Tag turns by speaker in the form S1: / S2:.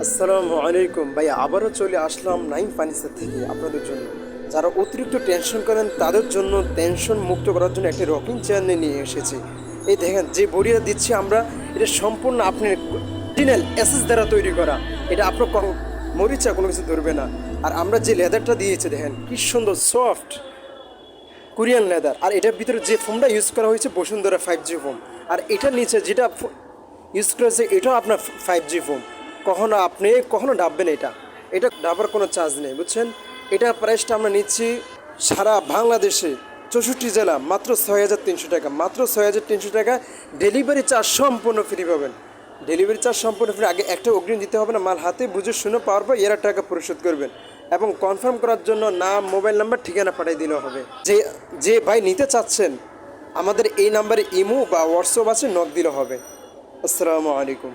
S1: আসসালামু আলাইকুম ভাই, আবারও চলে আসলাম নাইম ফার্নিচার থেকে আপনাদের জন্য। যারা অতিরিক্ত টেনশন করেন তাদের জন্য টেনশন মুক্ত করার জন্য একটি রকিং চেয়ার নিয়ে এসেছি। এই দেখেন যে বডিটা দিচ্ছি আমরা, এটা সম্পূর্ণ আপনার অরিজিনাল এসএস দ্বারা তৈরি করা। এটা আপনার মরিচা কোনো কিছু ধরবে না। আর আমরা যে লেদারটা দিয়েছি দেখেন কি সুন্দর সফট কোরিয়ান লেদার। আর এটার ভিতরে যে ফোমটা ইউজ করা হয়েছে বসুন্ধরা 5G ফোম। আর এটার নিচে যেটা ইউজ করেছে এটাও আপনার 5G ফোম। কখনো ডাববেন এটা, এটা ডাবার কোনো চার্জ নেই, বুঝছেন। এটার প্রাইসটা আমরা নিচ্ছি সারা বাংলাদেশে 64 জেলা মাত্র 6,300 টাকা, মাত্র 6,300 টাকা। ডেলিভারি চার্জ সম্পূর্ণ ফ্রি পাবেন। ডেলিভারি চার্জ সম্পূর্ণ ফ্রি। আগে একটা অগ্রিম দিতে হবে না, মাল হাতে বুঝে শুনে পাওয়ার পর এরা টাকা পরিশোধ করবেন। এবং কনফার্ম করার জন্য নাম, মোবাইল নাম্বার, ঠিকানা পাঠিয়ে দিলেও হবে। যে যে ভাই নিতে চাচ্ছেন আমাদের এই নাম্বারে ইমো বা হোয়াটসঅ্যাপ আছে, নক দিলে হবে। আসসালামু আলাইকুম।